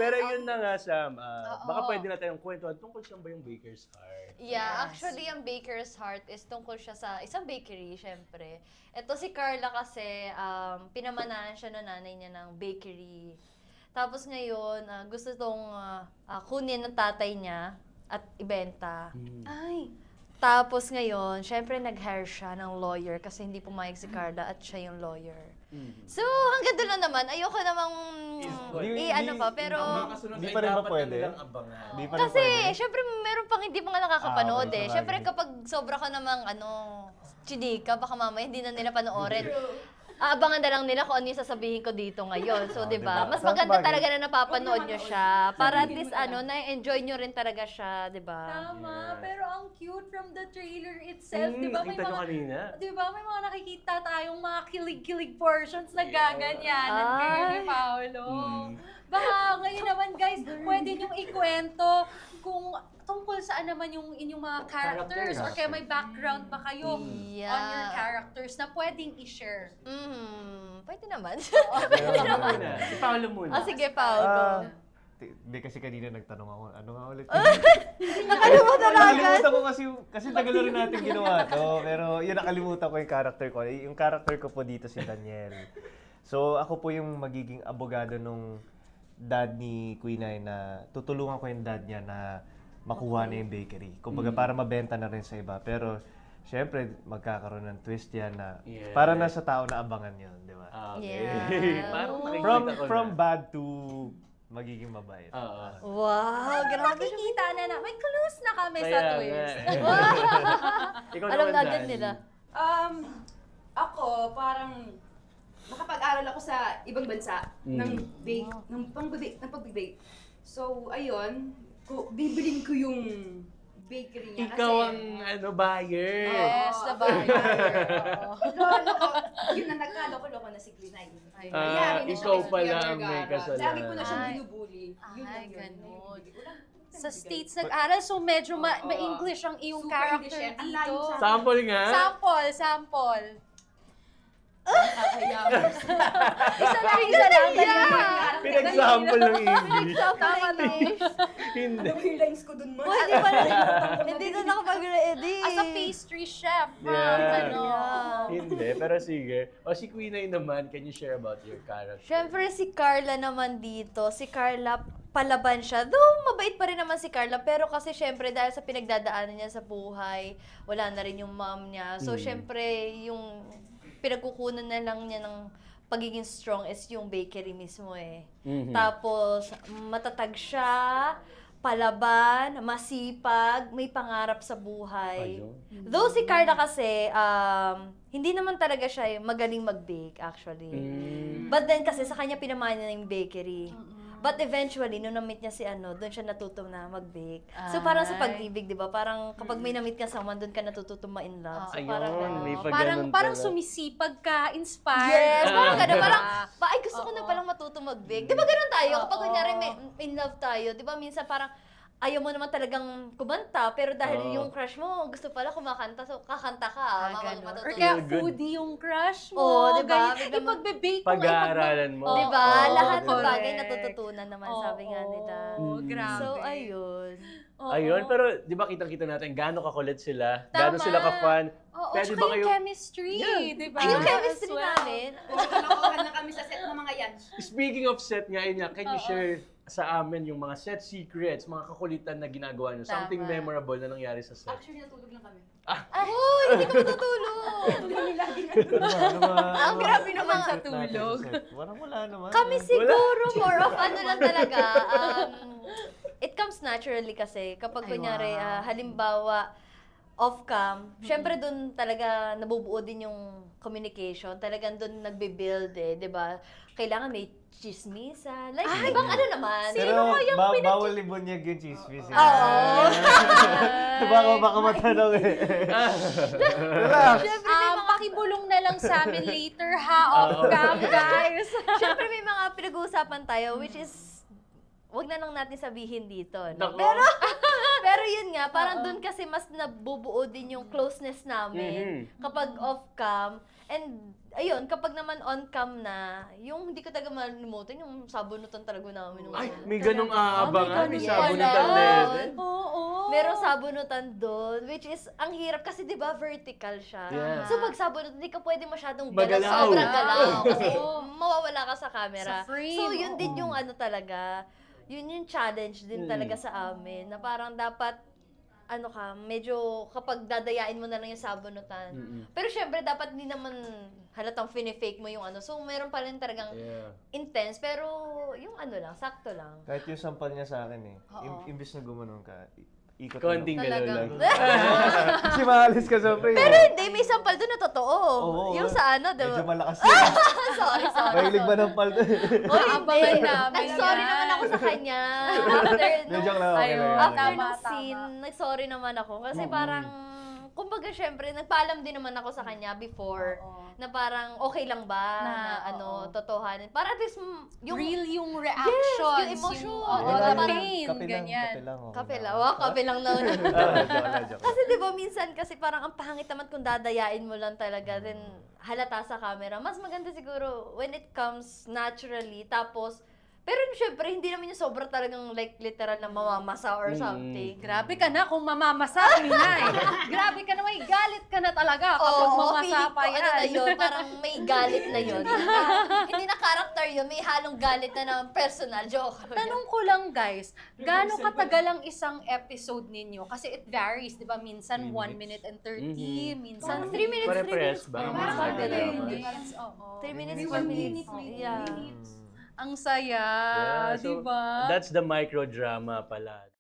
Pero yun na nga, Sam. Baka pwede natin yung kwentuhan. Tungkol saan ba yung Baker's Heart? Yeah, actually, ang Baker's Heart is tungkol siya sa isang bakery, syempre. Ito si Carla kasi, pinamanahan siya ng nanay niya ng bakery. Tapos ngayon, gusto itong kunin ng tatay niya at ibenta. Ay. Tapos ngayon, syempre nag-hire siya ng lawyer kasi hindi pumayag si Carla at siya yung lawyer. So, hanggang doon lang naman. Ayoko namang pero... Hindi pa rin ba pwede? Kasi, syempre, meron pang hindi pa nga nakakapanood eh. Syempre, kapag sobra ka namang, chinika, baka mamaya hindi na nila panoorin. Abangan na lang nila kung ano yung sasabihin ko dito ngayon. So, di ba? Mas maganda talaga na napapanood nyo siya. Para at least, na-enjoy nyo rin talaga siya, di ba? Tama, pero ang cute from the trailer itself, di ba? Nakita nyo kanina. Di ba? May mga nakikita tayong mga kilig-kilig portions na gaganyanan kayo ni Paolo. Baka ngayon naman, guys, pwede nyong ikwento kung tungkol saan naman yung inyong mga characters or kaya may background pa kayo on your characters na pwedeng i-share. Pwede naman. Si Paolo muna. Sige, Paolo. Hindi kasi kanina nagtanong ako, ano nga ulit? Nakalimutan na agad. Nakalimutan ko kasi tagal na rin natin ginawa to. Pero yun, nakalimutan ko yung character ko. Yung character ko po dito si Daniel. So ako po yung magiging abogado nung dad ni Queen Ay na tutulungan ko yung dad niya na makuha na yung bakery. Kumbaga para mabenta na rin sa iba. Pero syempre magkakaroon ng twist yan na para na sa tao na abangan yun, di ba? From bad to magiging mabait. Wow, grabe. Makikita na may clues na kami sa twist. Alam na din nila. Ako, parang nakapag-aral ako sa ibang bansa ng pag-bake. So, ayun, bibilin ko yung bakery niya. Ikaw ang buyer. Yes, the buyer. Yun na nagkaloko-loko na si Glenay. Ikaw pala ang may kasalanan. Lagi ko na siyang binubuli. Ay, ganun. Sa States nag-aral, so medyo ma-English ang iyong character dito. Sample nga. Sample. Isa lang. Pinag-sample ng English. Hindi. Yung lines ko dun mo. Hindi na nakapag-ready. As a pastry chef. Hindi, pero sige. O si Queen Ay naman, can you share about your character? Siyempre si Carla naman dito. Si Carla, palaban siya. Though mabait pa rin naman si Carla, pero kasi syempre dahil sa pinagdadaanan niya sa buhay, wala na rin yung mom niya. So syempre yung pinagkukunan na lang niya ng pagiging strong is yung bakery mismo eh. Tapos matatag siya, palaban, masipag, may pangarap sa buhay. Though si Carla kasi, hindi naman talaga siya magaling mag-bake actually. But then kasi sa kanya pinamana na yung bakery. But eventually, nung na-meet niya si doon siya natuto na mag-bake. So parang sa pag-ibig, di ba? Parang kapag may na-meet ka someone, doon ka natututo ma-in love. So parang sumisipag ka, inspired. Yes, parang gano'n. Parang, ay gusto ko na palang matuto mag-bake. Di ba gano'n tayo? Kapag kunyari may in love tayo, di ba minsan parang, ayaw mo naman talagang kumanta, pero dahil yung crush mo, gusto pala kumakanta, so kakanta ka. Or kaya foodie yung crush mo. Oo, diba? Ipag-bake mo. Pag-aaralan mo. Diba? Lahat ng bagay natututunan naman, sabi nga nila. Grabe. So, ayun. Ayun, pero di ba kitang-kita natin gaano kakulit sila, gaano sila ka-fun. Pwede ba kayo? Chemistry, di ba? Yung chemistry namin. Kalokohan na kami sa set ng mga yan. Speaking of set nga, can you share sa amin yung mga set secrets, mga kakulitan na ginagawa nyo? Something memorable na nangyari sa set? Actually, natulog lang kami. Uy, hindi ka matutulog. Ang grabe naman sa tulog. Wala naman. Kami siguro, more of lang talaga. It comes naturally kasi kapag kunyari, halimbawa, off-cam, syempre doon talaga nabubuo din yung communication. Talagang doon nagbe-build di ba? Kailangan may chismisan. Like, ibang naman. Pero bawal libunyag yung chismis. Oo. Baka matanong Pakibulong na lang sa amin later off-cam, guys. Syempre may mga pinag-uusapan tayo, which is wag na lang natin sabihin dito. No? Pero yun nga, parang doon kasi mas nabubuo din yung closeness namin kapag off-cam. And ayun, kapag naman on-cam na, yung hindi ko talaga malimutan, yung sabunutan talaga namin. Ay, may ganong aabangan, may ganun sabunutan pala. level. Oo. Merong sabunutan doon, which is, ang hirap kasi di ba vertical siya. Yeah. So pag sabunut, hindi ka pwede masyadong Magalaw. sobrang galaw. Kasi Oo. mawawala ka sa camera. Sa frame, So yun din yung ano talaga, yun yung challenge din talaga sa amin, na parang dapat, ano ka, medyo kapag dadayain mo na lang yung sabunutan. Pero syempre, dapat hindi naman halatang fini-fake mo yung ano. So, meron pa rin talagang intense, pero yung ano lang, sakto lang. Kahit yung sampal niya sa akin eh. Oo. Imbis na gumanon ka, ikot Konting galaw Talagang- lang. Kasi maalis ka sa frame. Pero hindi, may sampal doon na totoo. Oo. Yung sa ano, Medyo diba? malakas yun. sorry. Mahilig ba ng paldo? Oy, Abangan hindi. namin Nag-sorry yan. naman ako sa kanya. After Medyo nung, lang, okay Ayun. lang. after Tama, nung tama. scene, nag-sorry naman ako. Kasi parang, kumbaga syempre, nagpaalam din naman ako sa kanya before. Oo. Na parang okay lang ba na, Na, ano, oo. totohanin. Para at least yung Real yung reactions. yung emotion. Oo, Diba? the Parang pain, Kape lang, ganyan. kape lang. okay kape na. lang. Wow, kape lang na. Joke. Kasi di ba minsan kasi parang ang pangit naman kung dadayain mo lang talaga then halata sa camera. Mas maganda siguro when it comes naturally. Tapos, pero syempre, hindi naman yung sobra talagang like literal na mamamasa or something. Grabe ka na kung mamamasa, Minay. Grabe ka na, may galit ka na talaga kapag mamasa feeling pa ko, yan. ano na yun, parang may galit na yun. Hindi na character yun, may halong galit na ng personal. Joke. Tanong ko lang guys, gaano katagal ang isang episode ninyo? Kasi it varies, di ba? Minsan 1 minute and 30, minsan 3 minutes. Pare-pares ba? Parang Mga ganun. drama. minutes. Oo. 3 minutes, May 4 1 minutes. minute, Yeah. Ang saya, Yeah, di so ba? that's the micro drama pala.